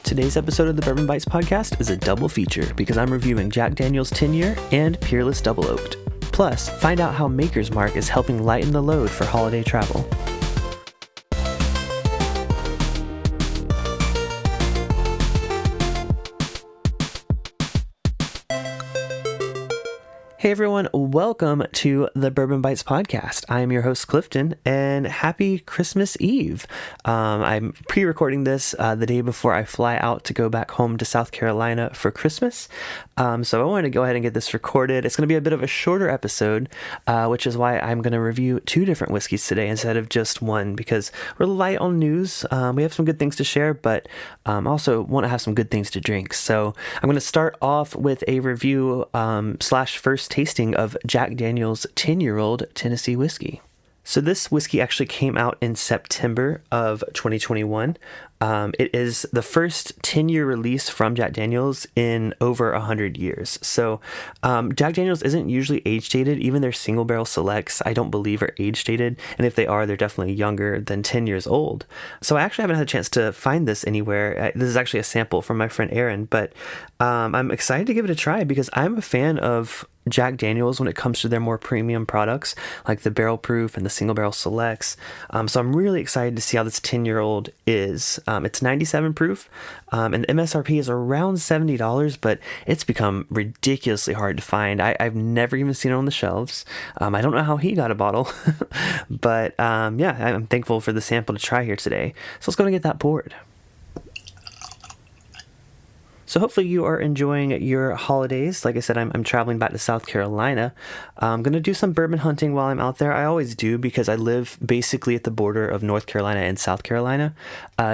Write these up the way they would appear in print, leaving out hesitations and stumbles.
Today's episode of the Bourbon Bites podcast is a double feature because I'm reviewing Jack Daniel's 10-year and Peerless Double Oaked. Plus, find out how Maker's Mark is helping lighten the load for holiday travel. Hey everyone, welcome to the Bourbon Bites podcast. I am your host Clifton, and happy Christmas Eve. I'm pre-recording this the day before I fly out to go back home to South Carolina for Christmas. So I wanted to go ahead and get this recorded. It's going to be a bit of a shorter episode, which is why I'm going to review two different whiskeys today instead of just one, because we're light on news. We have some good things to share, but also want to have some good things to drink. So I'm going to start off with a review slash first tasting of Jack Daniel's 10-year-old Tennessee whiskey. So this whiskey actually came out in September of 2021. It is the first 10-year release from Jack Daniel's in over 100 years. So Jack Daniel's isn't usually age dated. Even their single barrel selects, I don't believe, are age dated. And if they are, they're definitely younger than 10 years old. So I actually haven't had a chance to find this anywhere. This is actually a sample from my friend Aaron, but I'm excited to give it a try because I'm a fan of Jack Daniel's when it comes to their more premium products like the barrel proof and the single barrel selects. So I'm really excited to see how this 10-year-old is. It's 97 proof, and the MSRP is around $70, but it's become ridiculously hard to find. I've never even seen it on the shelves. I don't know how he got a bottle, but yeah, I'm thankful for the sample to try here today. So let's go and get that poured. So hopefully you are enjoying your holidays. Like I said, I'm traveling back to South Carolina. I'm going to do some bourbon hunting while I'm out there. I always do because I live basically at the border of North Carolina and South Carolina.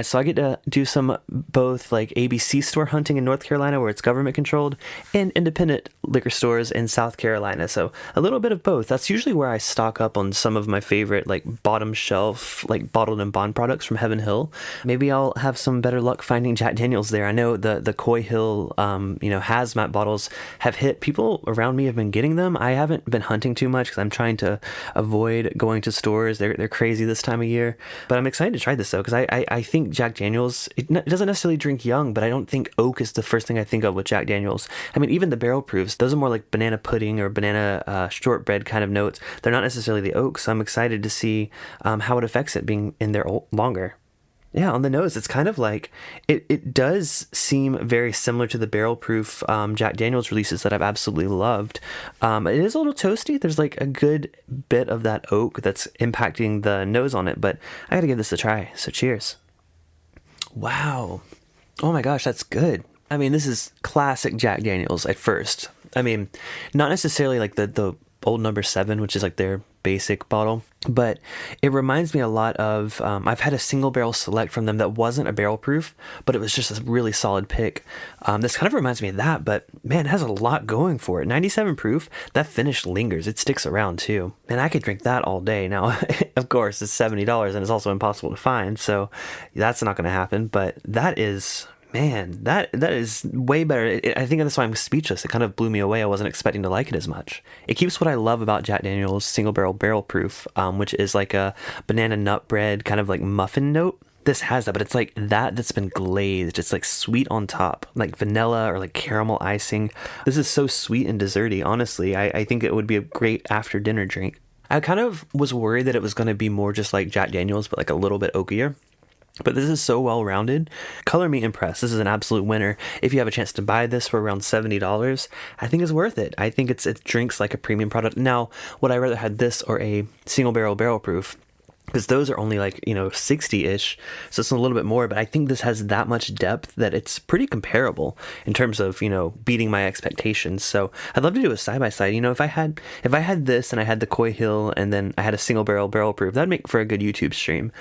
So I get to do some both like ABC store hunting in North Carolina where it's government controlled and independent liquor stores in South Carolina. So a little bit of both. That's usually where I stock up on some of my favorite like bottom shelf, like bottled and bond products from Heaven Hill. Maybe I'll have some better luck finding Jack Daniel's there. I know the Coy Hill, hazmat bottles have hit. People around me have been getting them. I haven't been hunting too much because I'm trying to avoid going to stores. They're crazy this time of year. But I'm excited to try this though because I think Jack Daniel's, it doesn't necessarily drink young, but I don't think oak is the first thing I think of with Jack Daniel's. I mean, even the barrel proofs, those are more like banana pudding or banana shortbread kind of notes. They're not necessarily the oak. So I'm excited to see how it affects it being in there longer. Yeah, on the nose, it's kind of like, it does seem very similar to the barrel proof Jack Daniel's releases that I've absolutely loved. It is a little toasty. There's like a good bit of that oak that's impacting the nose on it, but I gotta give this a try. So cheers. Wow. Oh my gosh, that's good. I mean, this is classic Jack Daniel's at first. I mean, not necessarily like the old number 7, which is like their basic bottle, but it reminds me a lot of I've had a single barrel select from them that wasn't a barrel proof, but it was just a really solid pick. This kind of reminds me of that, but man, it has a lot going for it. 97 proof, that finish lingers. It sticks around too, and I could drink that all day. Now of course it's $70 and it's also impossible to find, so that's not going to happen, but that is, man, that is way better. I think that's why I'm speechless. It kind of blew me away. I wasn't expecting to like it as much. It keeps what I love about Jack Daniel's single barrel proof, which is like a banana nut bread kind of like muffin note. This has that, but it's like that's been glazed. It's like sweet on top, like vanilla or like caramel icing. This is so sweet and desserty, honestly. I think it would be a great after dinner drink. I kind of was worried that it was going to be more just like Jack Daniel's, but like a little bit oakier. But this is so well-rounded. Color me impressed. This is an absolute winner. If you have a chance to buy this for around $70, I think it's worth it. I think it drinks like a premium product. Now, would I rather have this or a single barrel proof? Because those are only like, 60-ish, so it's a little bit more, but I think this has that much depth that it's pretty comparable in terms of, beating my expectations. So I'd love to do a side-by-side. If I had this and I had the Coy Hill and then I had a single barrel proof, that'd make for a good YouTube stream.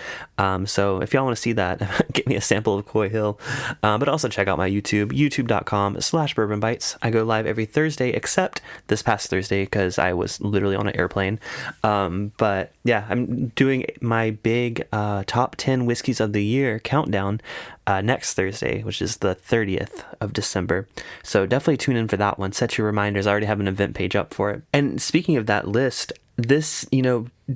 So if y'all want to see that, get me a sample of Coy Hill, but also check out my YouTube, youtube.com/bourbonbites. I go live every Thursday, except this past Thursday, because I was literally on an airplane. But yeah, I'm doing my big top 10 whiskeys of the year countdown next Thursday, which is the 30th of December. So definitely tune in for that one. Set your reminders. I already have an event page up for it. And speaking of that list, this,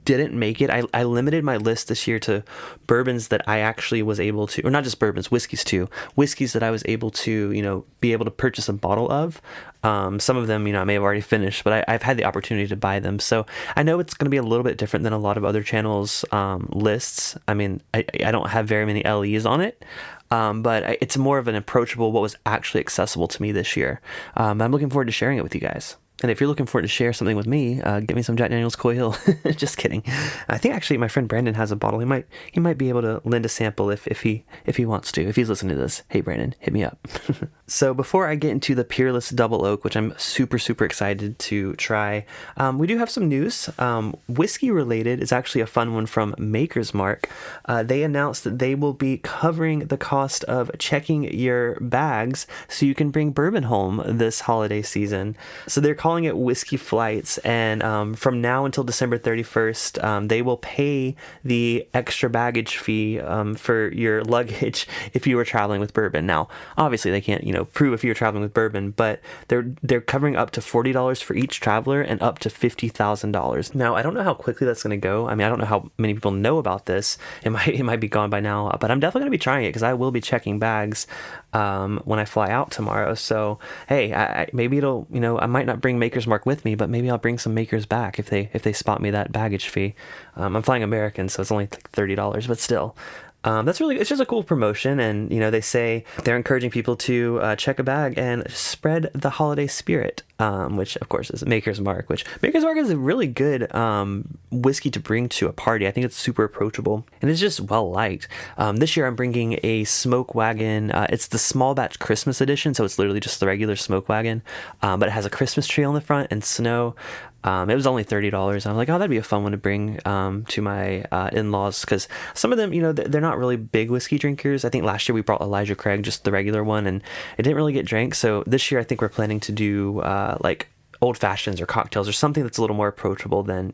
didn't make it. I limited my list this year to bourbons that I actually was able to, or not just bourbons, whiskeys too. Whiskeys that I was able to, be able to purchase a bottle of. Some of them, I may have already finished, but I've had the opportunity to buy them. So I know it's going to be a little bit different than a lot of other channels' lists. I mean, I don't have very many LEs on it. But it's more of an approachable, what was actually accessible to me this year. I'm looking forward to sharing it with you guys. And if you're looking forward to share something with me, get me some Jack Daniel's Coy Hill. Just kidding. I think actually my friend Brandon has a bottle. He might be able to lend a sample if he wants to. If he's listening to this, hey Brandon, hit me up. So before I get into the Peerless Double Oak, which I'm super excited to try, we do have some news. Whiskey related is actually a fun one from Maker's Mark. They announced that they will be covering the cost of checking your bags so you can bring bourbon home this holiday season. So they're calling it Whiskey Flights, and from now until December 31st, they will pay the extra baggage fee for your luggage if you were traveling with bourbon. Now, obviously, they can't, prove if you're traveling with bourbon, but they're covering up to $40 for each traveler and up to $50,000. Now, I don't know how quickly that's going to go. I mean, I don't know how many people know about this. It might be gone by now, but I'm definitely going to be trying it because I will be checking bags when I fly out tomorrow. So, hey, maybe it'll, I might not bring Maker's Mark with me, but maybe I'll bring some Makers back if they spot me that baggage fee. I'm flying American, so it's only like $30, but still. It's just a cool promotion, and they say they're encouraging people to check a bag and spread the holiday spirit, which of course is Maker's Mark, which Maker's Mark is a really good whiskey to bring to a party. I think it's super approachable and it's just well liked. This year I'm bringing a Smoke Wagon. It's the small batch Christmas edition, so it's literally just the regular Smoke Wagon, but it has a Christmas tree on the front and snow. It was only $30. I'm like, oh, that'd be a fun one to bring to my in-laws, because some of them, they're not really big whiskey drinkers. I think last year we brought Elijah Craig, just the regular one, and it didn't really get drank. So this year I think we're planning to do like old fashions or cocktails or something that's a little more approachable than,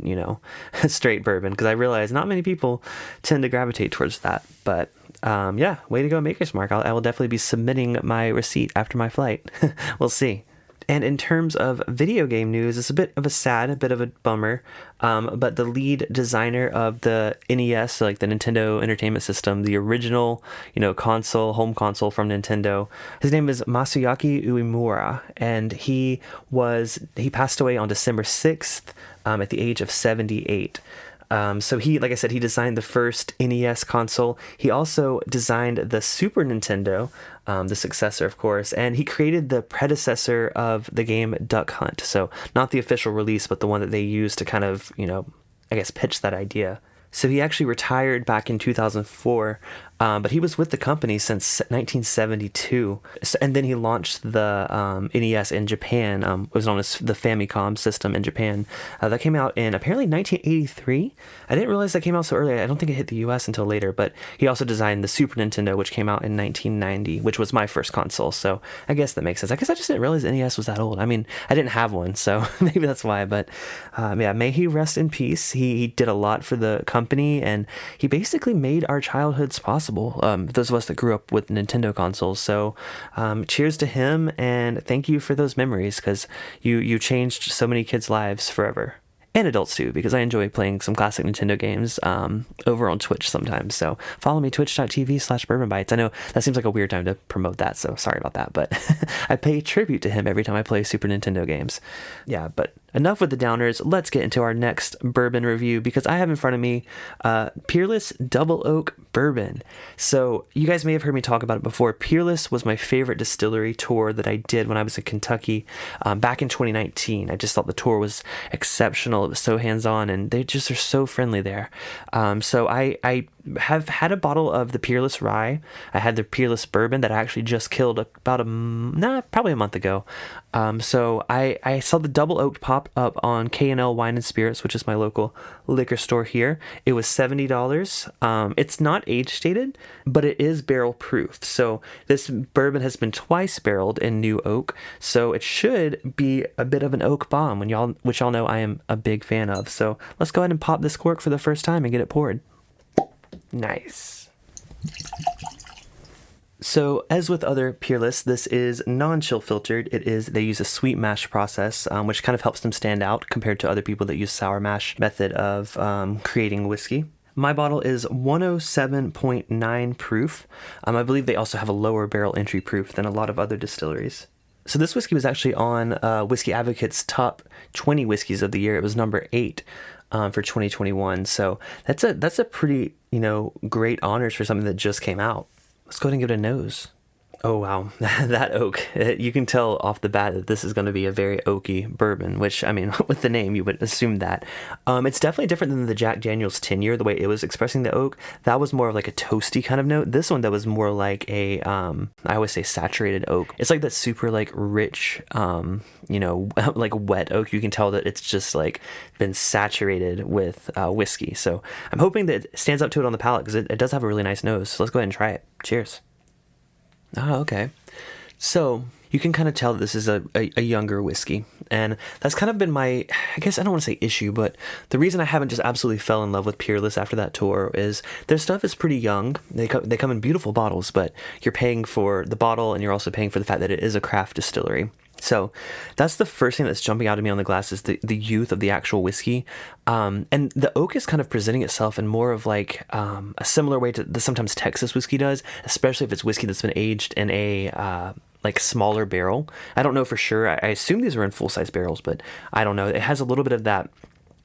straight bourbon, because I realize not many people tend to gravitate towards that. But yeah, way to go, Maker's Mark. I will definitely be submitting my receipt after my flight. We'll see. And in terms of video game news, it's a bit of a bummer. But the lead designer of the NES, so like the Nintendo Entertainment System, the original, home console from Nintendo, his name is Masayuki Uemura, and he passed away on December 6th at the age of 78. So he, like I said, he designed the first NES console. He also designed the Super Nintendo, the successor, of course, and he created the predecessor of the game Duck Hunt. So not the official release, but the one that they used to kind of, pitch that idea. So he actually retired back in 2004, but he was with the company since 1972. And then he launched the NES in Japan. It was known as the Famicom system in Japan. That came out in apparently 1983. I didn't realize that came out so early. I don't think it hit the US until later, but he also designed the Super Nintendo, which came out in 1990, which was my first console. So I guess that makes sense. I guess I just didn't realize NES was that old. I mean, I didn't have one, so maybe that's why. But yeah, may he rest in peace. He did a lot for the company, and he basically made our childhoods possible. Those of us that grew up with Nintendo consoles. So cheers to him, and thank you for those memories, because you changed so many kids' lives forever. And adults too, because I enjoy playing some classic Nintendo games over on Twitch sometimes. So follow me, twitch.tv/bourbonbites. I know that seems like a weird time to promote that, so sorry about that, but I pay tribute to him every time I play Super Nintendo games. Yeah, but enough with the downers. Let's get into our next bourbon review, because I have in front of me Peerless Double Oak Bourbon. So you guys may have heard me talk about it before. Peerless was my favorite distillery tour that I did when I was in Kentucky back in 2019. I just thought the tour was exceptional. It was so hands-on, and they just are so friendly there. So I have had a bottle of the Peerless Rye. I had the Peerless Bourbon that I actually just killed about probably a month ago. So I saw the Double Oak pop up on K&L Wine and Spirits, which is my local liquor store here. It was $70. It's not age stated, but it is barrel proof. So this bourbon has been twice barreled in new oak, so it should be a bit of an oak bomb, which y'all know I am a big fan of. So let's go ahead and pop this cork for the first time and get it poured. Nice. So as with other Peerless, this is non-chill filtered. They use a sweet mash process, which kind of helps them stand out compared to other people that use sour mash method of creating whiskey. My bottle is 107.9 proof. I believe they also have a lower barrel entry proof than a lot of other distilleries. So this whiskey was actually on Whiskey Advocate's top 20 whiskeys of the year. It was number 8 for 2021. So that's a pretty, great honors for something that just came out. Let's go ahead and give it a nose. Oh, wow. That oak. You can tell off the bat that this is going to be a very oaky bourbon, which, with the name, you would assume that. It's definitely different than the Jack Daniel's 10-year, the way it was expressing the oak. That was more of like a toasty kind of note. This one, that was more like I always say saturated oak. It's like that super like rich, like wet oak. You can tell that it's just like been saturated with whiskey. So I'm hoping that it stands up to it on the palate because it does have a really nice nose. So let's go ahead and try it. Cheers. Oh, okay. So you can kind of tell that this is a younger whiskey. And that's kind of been my, I guess I don't want to say issue, but the reason I haven't just absolutely fell in love with Peerless after that tour is their stuff is pretty young. They come in beautiful bottles, but you're paying for the bottle and you're also paying for the fact that it is a craft distillery. So that's the first thing that's jumping out at me on the glass is the youth of the actual whiskey. And the oak is kind of presenting itself in more of like a similar way to the sometimes Texas whiskey does, especially if it's whiskey that's been aged in a like smaller barrel. I don't know for sure. I assume these are in full-size barrels, but I don't know. It has a little bit of that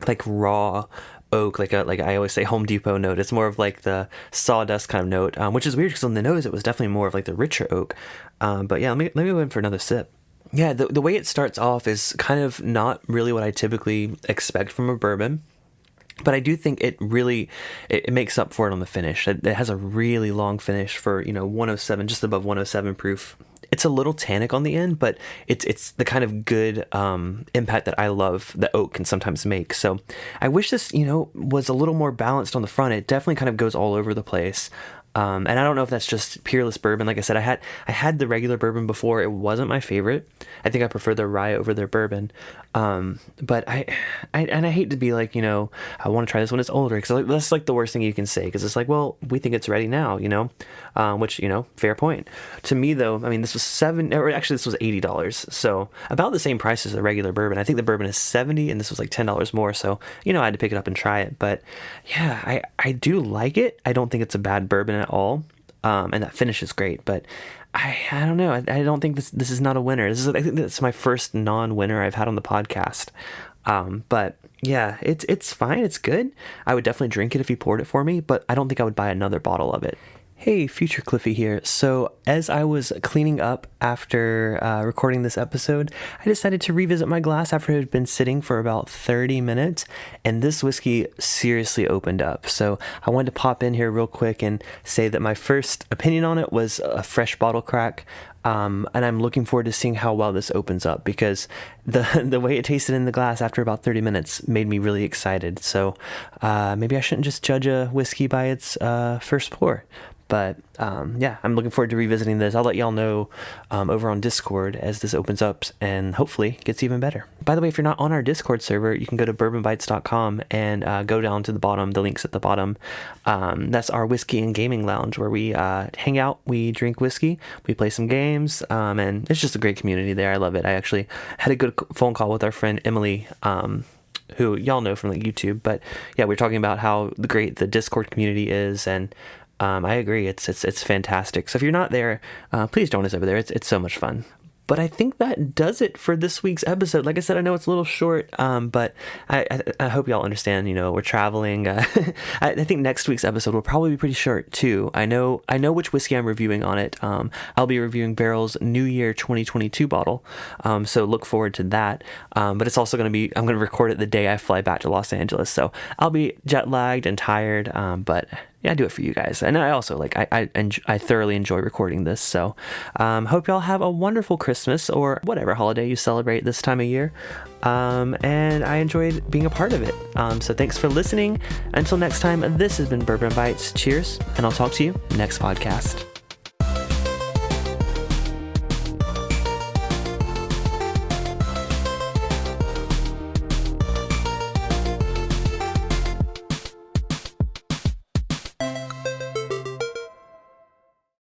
like raw oak, like I always say Home Depot note. It's more of like the sawdust kind of note, which is weird because on the nose it was definitely more of like the richer oak. But yeah, let me go in for another sip. Yeah, the way it starts off is kind of not really what I typically expect from a bourbon, but I do think it really it makes up for it on the finish. It has a really long finish for 107, just above 107 proof. It's a little tannic on the end, but it's the kind of good impact that I love that oak can sometimes make. So I wish this was a little more balanced on the front. It definitely kind of goes all over the place. And I don't know if that's just Peerless bourbon. Like I said, I had the regular bourbon before. It wasn't my favorite. I think I prefer their rye over their bourbon. But I hate to be like, I want to try this when it's older, because that's like the worst thing you can say, because it's like, well, we think it's ready now, which, fair point. To me though, this was this was $80. So about the same price as the regular bourbon. I think the bourbon is $70 and this was like $10 more. So, I had to pick it up and try it. But yeah, I do like it. I don't think it's a bad bourbon at all. And that finish is great, but I don't know. I don't think this is not a winner. I think that's my first non-winner I've had on the podcast. But yeah, it's fine. It's good. I would definitely drink it if you poured it for me, but I don't think I would buy another bottle of it. Hey, Future Cliffy here. So as I was cleaning up after recording this episode, I decided to revisit my glass after it had been sitting for about 30 minutes, and this whiskey seriously opened up. So I wanted to pop in here real quick and say that my first opinion on it was a fresh bottle crack. And I'm looking forward to seeing how well this opens up, because the way it tasted in the glass after about 30 minutes made me really excited. So maybe I shouldn't just judge a whiskey by its first pour. But yeah, I'm looking forward to revisiting this. I'll let y'all know over on Discord as this opens up and hopefully gets even better. By the way, if you're not on our Discord server, you can go to bourbonbites.com and go down to the bottom. The link's at the bottom. That's our whiskey and gaming lounge where we hang out, we drink whiskey, we play some games, and it's just a great community there. I love it. I actually had a good phone call with our friend Emily, who y'all know from like YouTube. But yeah, we're talking about how great the Discord community is, and I agree. It's fantastic. So if you're not there, please join us over there. It's so much fun. But I think that does it for this week's episode. Like I said, I know it's a little short, but I hope y'all understand, we're traveling. I think next week's episode will probably be pretty short too. I know which whiskey I'm reviewing on it. I'll be reviewing Barrel's New Year 2022 bottle. So look forward to that. But it's also I'm going to record it the day I fly back to Los Angeles. So I'll be jet lagged and tired. But yeah, I do it for you guys. And I also I thoroughly enjoy recording this. So hope y'all have a wonderful Christmas or whatever holiday you celebrate this time of year. And I enjoyed being a part of it. So thanks for listening. Until next time, this has been Bourbon Bites. Cheers, and I'll talk to you next podcast.